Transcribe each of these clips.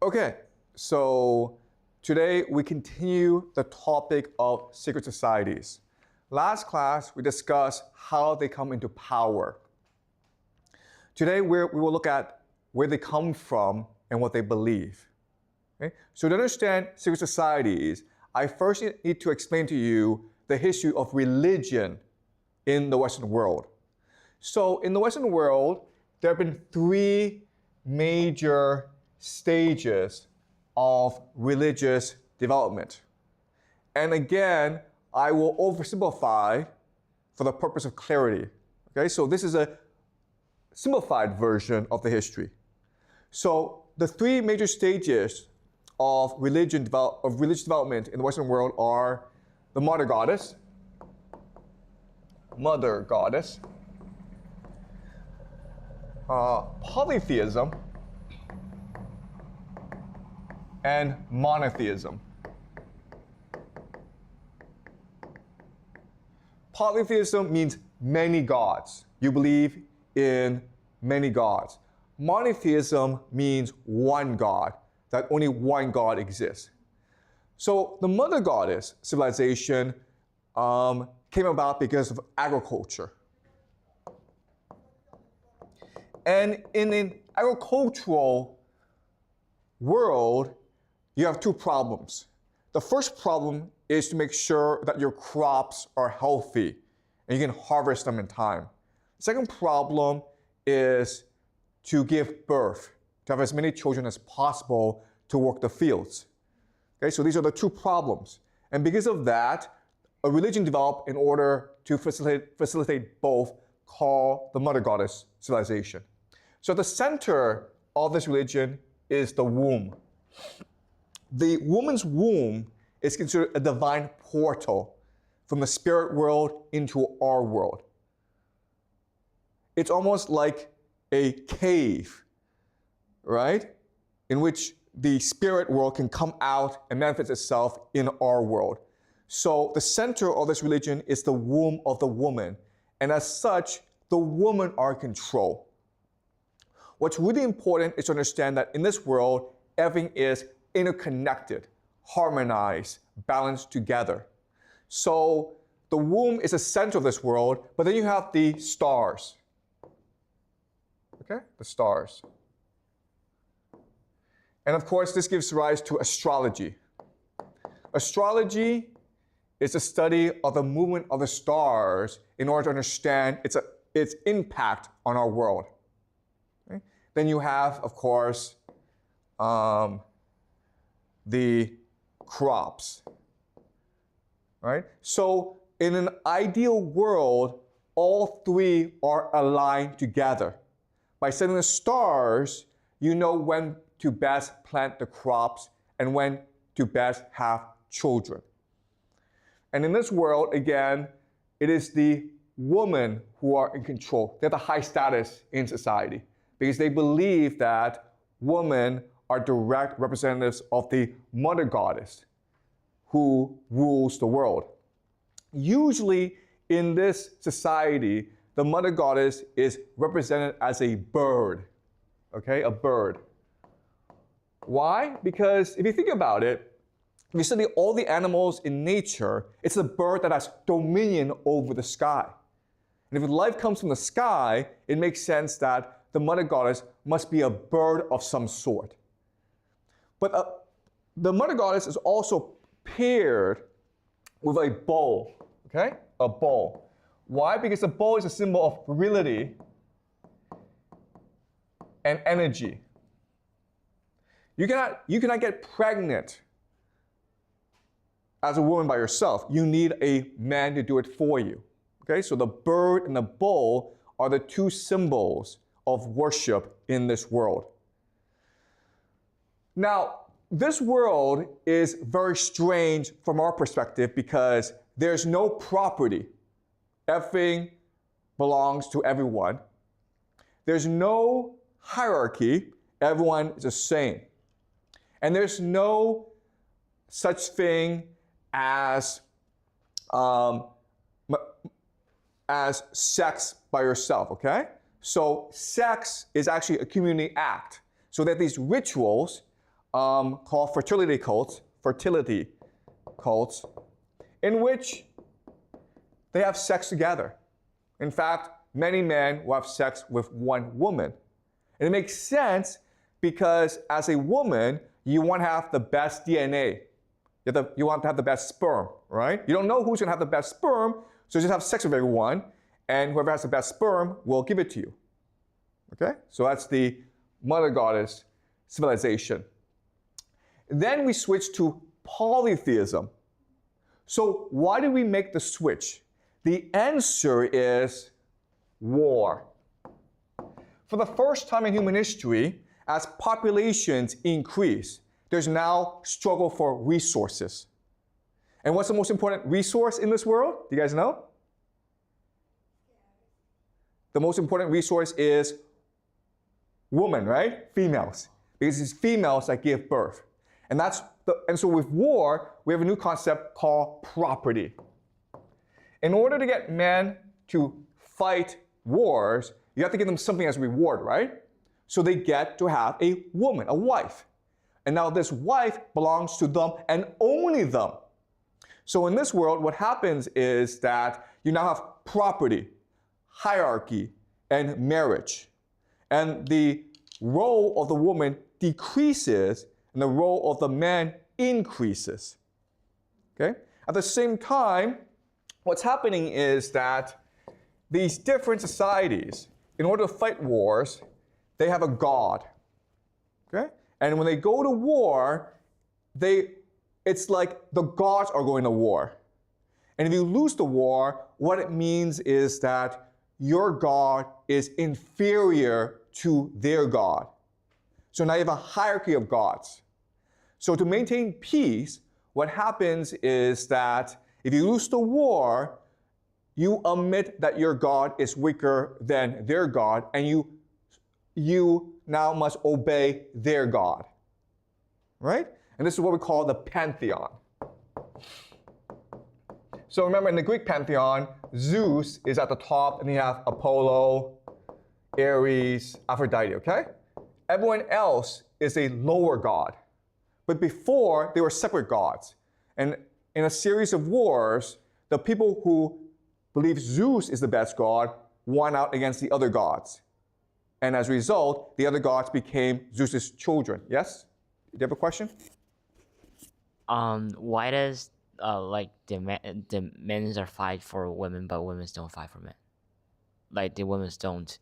Okay, so today we continue the topic of secret societies. Last class, we discussed how they come into power. Today, we will look at where they come from and what they believe. Okay? So to understand secret societies, I first need to explain to you the history of religion in the Western world. So in the Western world, there have been three major stages of religious development. And again, I will oversimplify for the purpose of clarity. Okay, so this is a simplified version of the history. So the three major stages of religious development in the Western world are the mother goddess, polytheism, and monotheism. Polytheism means many gods. You believe in many gods. Monotheism means one God, that only one God exists. So the mother goddess civilization came about because of agriculture. And in an agricultural world, you have two problems. The first problem is to make sure that your crops are healthy and you can harvest them in time. The second problem is to give birth, to have as many children as possible to work the fields. Okay, so these are the two problems. And because of that, a religion developed in order to facilitate both, called the mother goddess civilization. So at the center of this religion is the womb. The woman's womb is considered a divine portal from the spirit world into our world. It's almost like a cave, right? In which the spirit world can come out and manifest itself in our world. So the center of this religion is the womb of the woman. And as such, the women are in control. What's really important is to understand that in this world, everything is interconnected, harmonized, balanced together. So the womb is the center of this world, but then you have the stars. Okay, the stars. And of course, this gives rise to astrology. Astrology is the study of the movement of the stars in order to understand its impact on our world. Okay? Then you have, of course, the crops, right? So in an ideal world, all three are aligned together. By studying the stars, you know when to best plant the crops and when to best have children. And in this world, again, it is the women who are in control. They have the high status in society because they believe that women are direct representatives of the mother goddess who rules the world. Usually in this society, the mother goddess is represented as a bird, okay, a bird. Why? Because if you think about it, if you study all the animals in nature, it's the bird that has dominion over the sky. And if life comes from the sky, it makes sense that the mother goddess must be a bird of some sort. But the mother goddess is also paired with a bow, okay? A bow. Why? Because the bow is a symbol of virility and energy. You cannot get pregnant as a woman by yourself. You need a man to do it for you. Okay? So the bird and the bow are the two symbols of worship in this world. Now, this world is very strange from our perspective because there's no property. Everything belongs to everyone. There's no hierarchy. Everyone is the same. And there's no such thing as sex by yourself, okay? So sex is actually a community act. So that these rituals called fertility cults, in which they have sex together. In fact, many men will have sex with one woman. And it makes sense because as a woman, you want to have the best DNA. You want to have the best sperm, right? You don't know who's going to have the best sperm, so just have sex with everyone, and whoever has the best sperm will give it to you. Okay? So that's the mother goddess civilization. Then we switch to polytheism. So why did we make the switch? The answer is war. For the first time in human history, as populations increase, there's now struggle for resources. And what's the most important resource in this world? Do you guys know? The most important resource is women, right? Females. Because it's females that give birth. And so with war, we have a new concept called property. In order to get men to fight wars, you have to give them something as a reward, right? So they get to have a woman, a wife. And now this wife belongs to them and only them. So in this world, what happens is that you now have property, hierarchy, and marriage. And the role of the woman decreases and the role of the man increases. Okay? At the same time, what's happening is that these different societies, in order to fight wars, they have a god. Okay? And when they go to war, it's like the gods are going to war. And if you lose the war, what it means is that your god is inferior to their god. So now you have a hierarchy of gods. So to maintain peace, what happens is that if you lose the war, you admit that your god is weaker than their god, and you now must obey their god. Right? And this is what we call the pantheon. So remember, in the Greek pantheon, Zeus is at the top, and you have Apollo, Ares, Aphrodite, okay? Everyone else is a lower god. But before, they were separate gods. And in a series of wars, the people who believe Zeus is the best god won out against the other gods. And as a result, the other gods became Zeus's children. Yes? Do you have a question? Why does the men are fight for women, but women don't fight for men? Like the women don't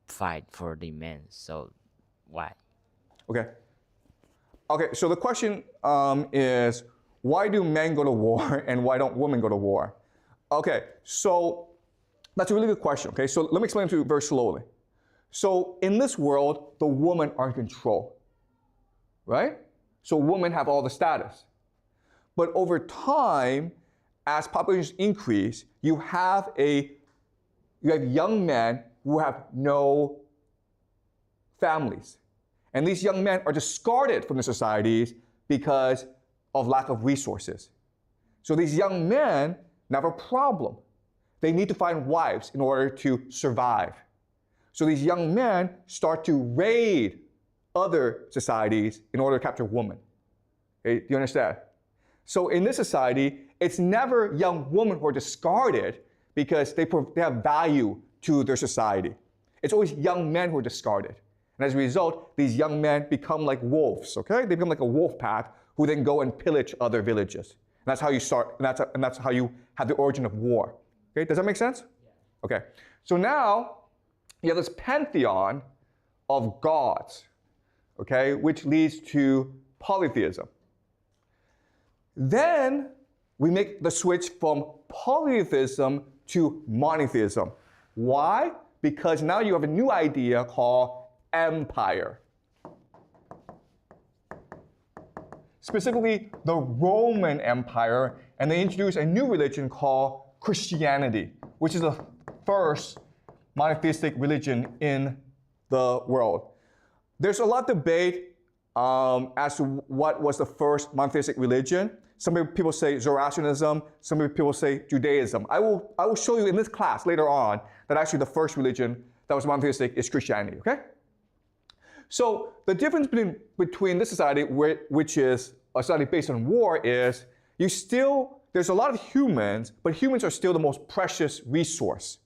fight for the men. So why? Okay, so the question is, why do men go to war and why don't women go to war? Okay, so that's a really good question, okay? So let me explain it to you very slowly. So in this world, the women are in control, right? So women have all the status. But over time, as populations increase, you have young men who have no families. And these young men are discarded from the societies because of lack of resources. So these young men now have a problem. They need to find wives in order to survive. So these young men start to raid other societies in order to capture women. Okay, do you understand? So in this society, it's never young women who are discarded because they have value to their society. It's always young men who are discarded. And as a result, these young men become like wolves, okay? They become like a wolf pack who then go and pillage other villages. And that's how you start, and that's how you have the origin of war. Okay, does that make sense? Yeah. Okay, so now you have this pantheon of gods, okay, which leads to polytheism. Then we make the switch from polytheism to monotheism. Why? Because now you have a new idea called empire. Specifically, the Roman Empire, and they introduced a new religion called Christianity, which is the first monotheistic religion in the world. There's a lot of debate as to what was the first monotheistic religion. Some people say Zoroastrianism, some people say Judaism. I will show you in this class later on that actually the first religion that was monotheistic is Christianity, okay? So the difference between this society, which is a society based on war, is there's a lot of humans, but humans are still the most precious resource.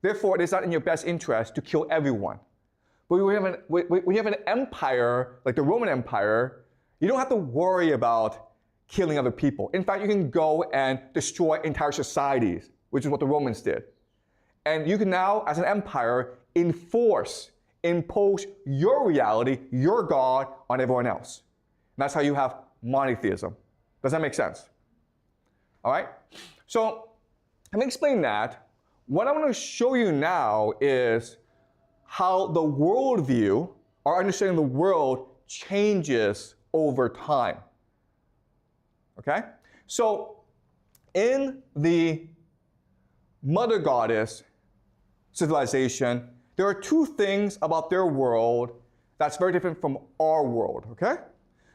Therefore, it is not in your best interest to kill everyone. But when you have an empire, like the Roman Empire, you don't have to worry about killing other people. In fact, you can go and destroy entire societies, which is what the Romans did. And you can now, as an empire, impose your reality, your God, on everyone else. And that's how you have monotheism. Does that make sense? All right? So, having explained that, what I want to show you now is how the worldview, our understanding of the world, changes over time. Okay? So, in the Mother Goddess civilization, there are two things about their world that's very different from our world, okay?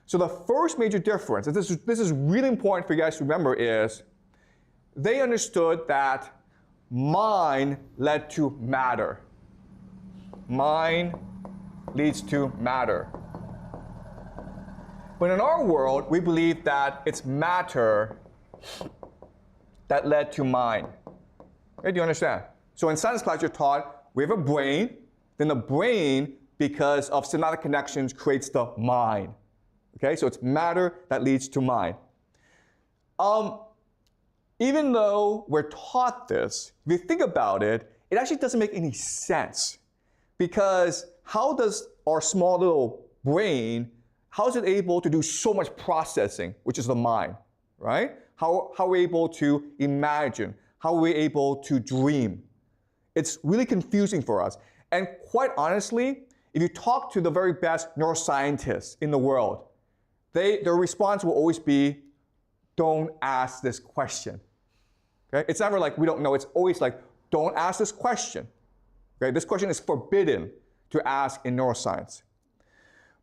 So the first major difference, and this is really important for you guys to remember, is they understood that mind led to matter. Mind leads to matter. But in our world, we believe that it's matter that led to mind. Okay, do you understand? So in science class, you're taught we have a brain, then the brain, because of synaptic connections, creates the mind. Okay, so it's matter that leads to mind. Even though we're taught this, if you think about it, it actually doesn't make any sense. Because how does our small little brain, how is it able to do so much processing, which is the mind, right? How are we able to imagine? How are we able to dream? It's really confusing for us. And quite honestly, if you talk to the very best neuroscientists in the world, their response will always be, don't ask this question. Okay? It's never like we don't know. It's always like, don't ask this question. Okay? This question is forbidden to ask in neuroscience.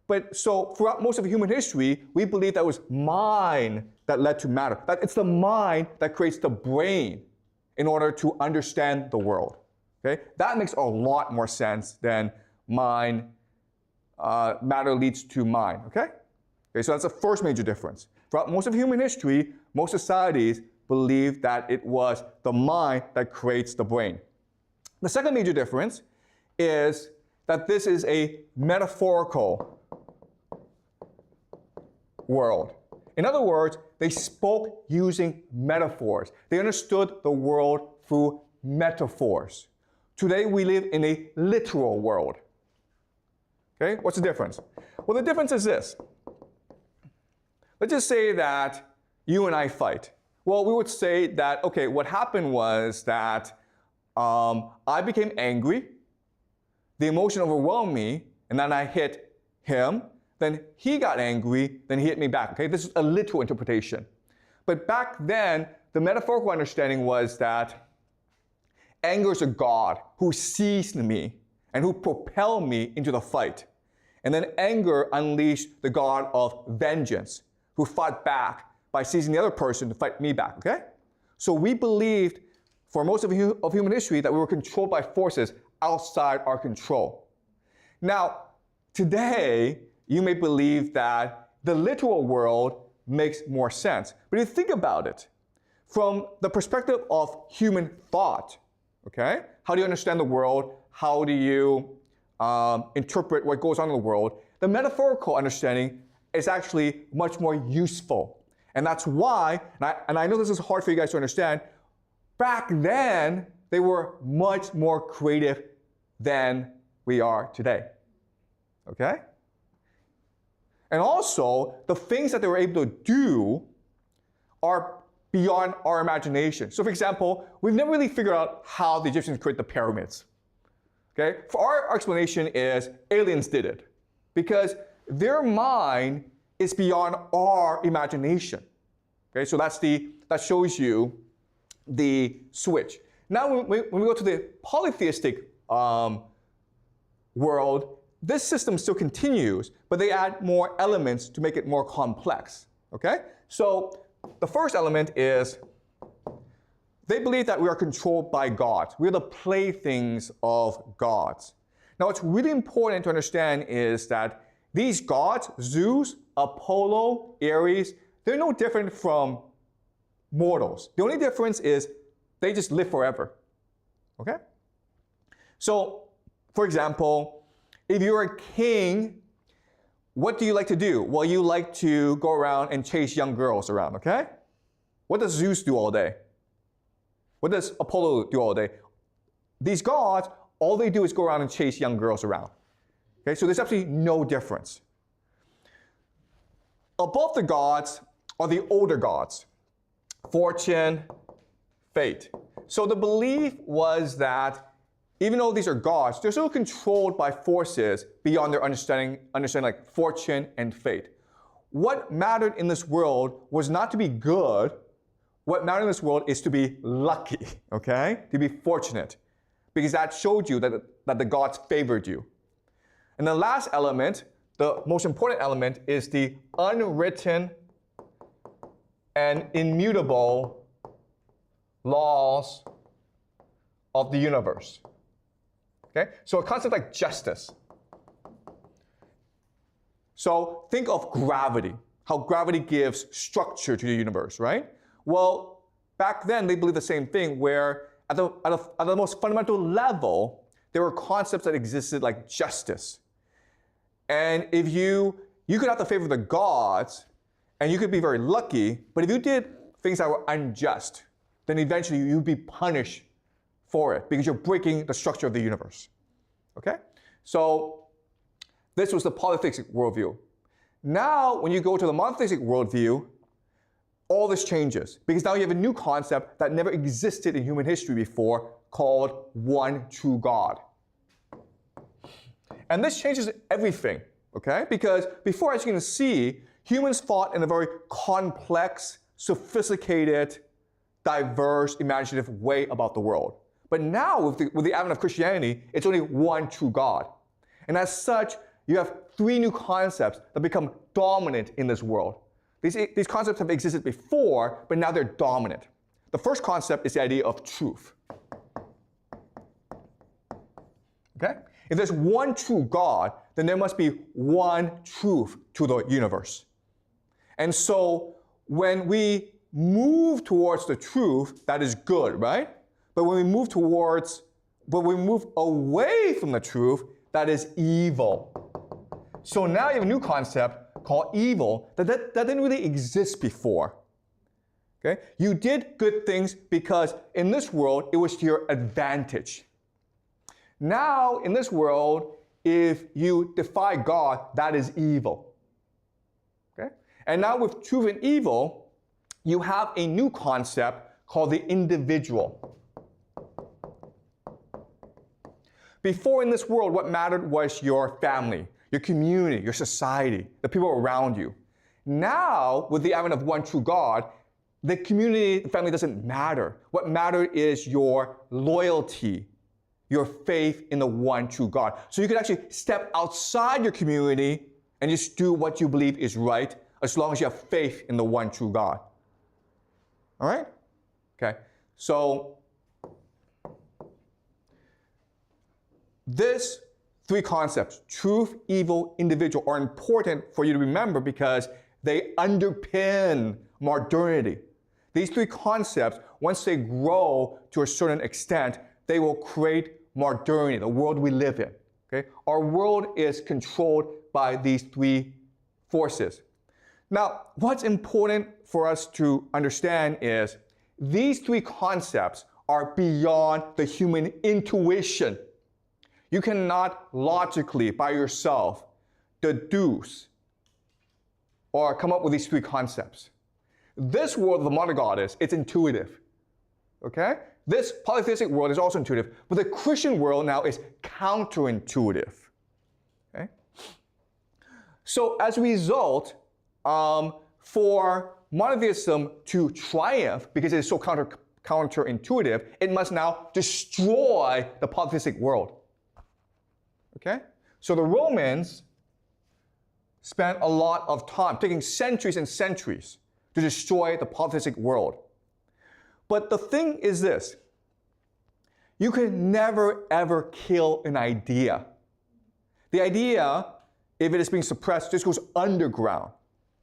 But so throughout most of human history, we believe that it was mind that led to matter. That it's the mind that creates the brain in order to understand the world. Okay? That makes a lot more sense than matter leads to mind. Okay? Okay, so that's the first major difference. Throughout most of human history, most societies believe that it was the mind that creates the brain. The second major difference is that this is a metaphorical world. In other words, they spoke using metaphors. They understood the world through metaphors. Today, we live in a literal world. Okay, what's the difference? Well, the difference is this. Let's just say that you and I fight. Well, we would say that, okay, what happened was that I became angry, the emotion overwhelmed me, and then I hit him, then he got angry, then he hit me back. Okay, this is a literal interpretation. But back then, the metaphorical understanding was that anger is a god who seized me and who propelled me into the fight. And then anger unleashed the god of vengeance, who fought back by seizing the other person to fight me back, okay? So we believed for most of human history that we were controlled by forces outside our control. Now, today, you may believe that the literal world makes more sense. But if you think about it, from the perspective of human thought, okay? How do you understand the world? How do you interpret what goes on in the world? The metaphorical understanding is actually much more useful. And that's why, and I know this is hard for you guys to understand, back then, they were much more creative than we are today. Okay? And also, the things that they were able to do are beyond our imagination. So for example, we've never really figured out how the Egyptians created the pyramids. Okay? For our explanation is aliens did it. Because their mind is beyond our imagination. Okay? So that shows you the switch. Now when we go to the polytheistic world, this system still continues, but they add more elements to make it more complex. Okay? So the first element is they believe that we are controlled by gods. We're the playthings of gods. Now, what's really important to understand is that these gods, Zeus, Apollo, Ares, they're no different from mortals. The only difference is they just live forever. Okay? So, for example, if you're a king, what do you like to do? Well, you like to go around and chase young girls around, okay? What does Zeus do all day? What does Apollo do all day? These gods, all they do is go around and chase young girls around. Okay, so there's absolutely no difference. Above the gods are the older gods, fortune, fate. So the belief was that even though these are gods, they're still controlled by forces beyond their understanding like fortune and fate. What mattered in this world was not to be good. What mattered in this world is to be lucky, okay? To be fortunate. Because that showed you that the gods favored you. And the last element, the most important element, is the unwritten and immutable laws of the universe. Okay? So a concept like justice. So think of gravity, how gravity gives structure to the universe, right? Well, back then they believed the same thing, where at the most fundamental level, there were concepts that existed like justice. And if you could have the favor of the gods, and you could be very lucky, but if you did things that were unjust, then eventually you'd be punished for it because you're breaking the structure of the universe. Okay? So this was the polytheistic worldview. Now, when you go to the monotheistic worldview, all this changes because now you have a new concept that never existed in human history before called one true God. And this changes everything, okay? Because before, as you can see, humans thought in a very complex, sophisticated, diverse, imaginative way about the world. But now, with the advent of Christianity, it's only one true God. And as such, you have three new concepts that become dominant in this world. These concepts have existed before, but now they're dominant. The first concept is the idea of truth. Okay? If there's one true God, then there must be one truth to the universe. And so when we move towards the truth, that is good, right? But when we move away from the truth, that is evil. So now you have a new concept called evil that didn't really exist before. Okay? You did good things because in this world, it was to your advantage. Now, in this world, if you defy God, that is evil. Okay? And now with truth and evil, you have a new concept called the individual. Before in this world, what mattered was your family, your community, your society, the people around you. Now, with the advent of one true God, the community, the family doesn't matter. What matters is your loyalty, your faith in the one true God. So you can actually step outside your community and just do what you believe is right, as long as you have faith in the one true God. All right? Okay. So these three concepts, truth, evil, individual, are important for you to remember because they underpin modernity. These three concepts, once they grow to a certain extent, they will create modernity, the world we live in. Okay? Our world is controlled by these three forces. Now, what's important for us to understand is these three concepts are beyond the human intuition. You cannot logically, by yourself, deduce or come up with these three concepts. This world of the monogoddess, it's intuitive. Okay? This polytheistic world is also intuitive, but the Christian world now is counterintuitive. Okay? So as a result, for monotheism to triumph, because it is so counterintuitive, it must now destroy the polytheistic world. Okay? So the Romans spent a lot of time, taking centuries and centuries, to destroy the polytheistic world. But the thing is this: you can never ever kill an idea. The idea, if it is being suppressed, just goes underground.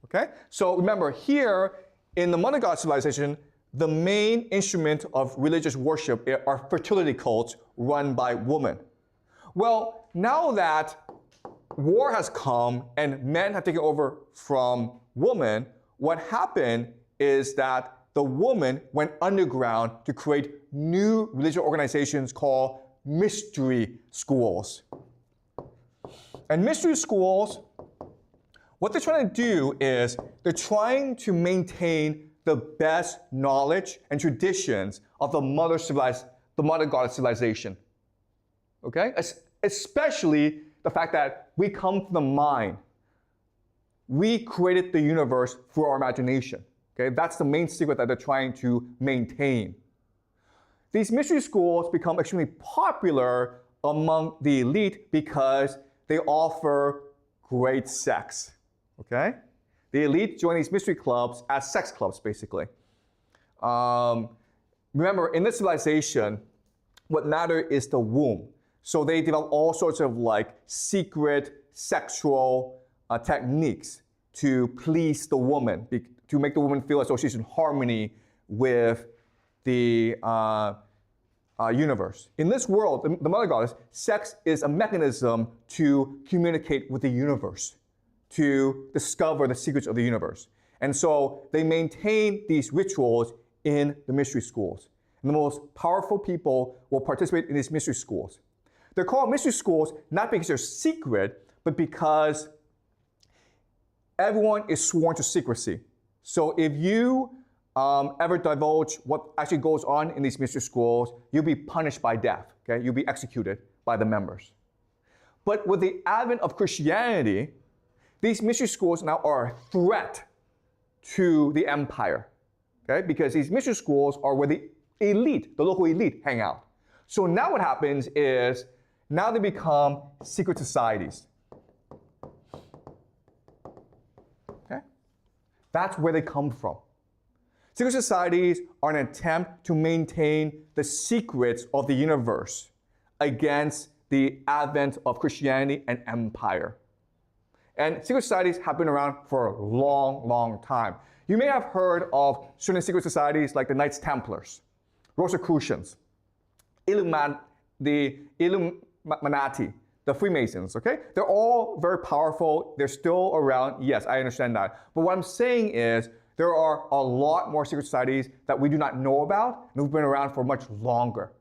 Okay? So remember, here in the Mother God civilization, the main instrument of religious worship are fertility cults run by women. Well, now that war has come and men have taken over from women, what happened is that the woman went underground to create new religious organizations called mystery schools. And mystery schools, what they're trying to do is they're trying to maintain the best knowledge and traditions of the mother goddess civilization. Okay? Especially the fact that we come from the mind. We created the universe through our imagination. Okay? That's the main secret that they're trying to maintain. These mystery schools become extremely popular among the elite because they offer great sex. Okay? The elite join these mystery clubs as sex clubs, basically. Remember, in this civilization, what matters is the womb. So they develop all sorts of like secret sexual techniques to please the woman, to make the woman feel as though she's in harmony with the universe. In this world, the Mother Goddess, sex is a mechanism to communicate with the universe, to discover the secrets of the universe. And so they maintain these rituals in the mystery schools. And the most powerful people will participate in these mystery schools. They're called mystery schools not because they're secret, but because everyone is sworn to secrecy. So if you ever divulge what actually goes on in these mystery schools, you'll be punished by death. Okay? You'll be executed by the members. But with the advent of Christianity, these mystery schools now are a threat to the empire. Okay? Because these mystery schools are where the elite, the local elite, hang out. So now what happens is, now they become secret societies. Okay? That's where they come from. Secret societies are an attempt to maintain the secrets of the universe against the advent of Christianity and empire. And secret societies have been around for a long, long time. You may have heard of certain secret societies like the Knights Templars, Rosicrucians, the Illuminati, the Freemasons, okay? They're all very powerful. They're still around. Yes, I understand that. But what I'm saying is there are a lot more secret societies that we do not know about and who've been around for much longer,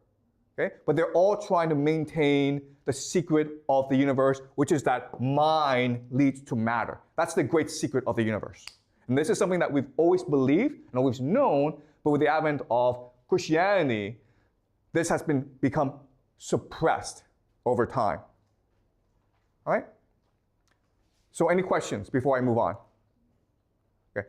okay? But they're all trying to maintain the secret of the universe, which is that mind leads to matter. That's the great secret of the universe. And this is something that we've always believed and always known, but with the advent of Christianity, this has become suppressed over time. All right? So any questions before I move on? Okay.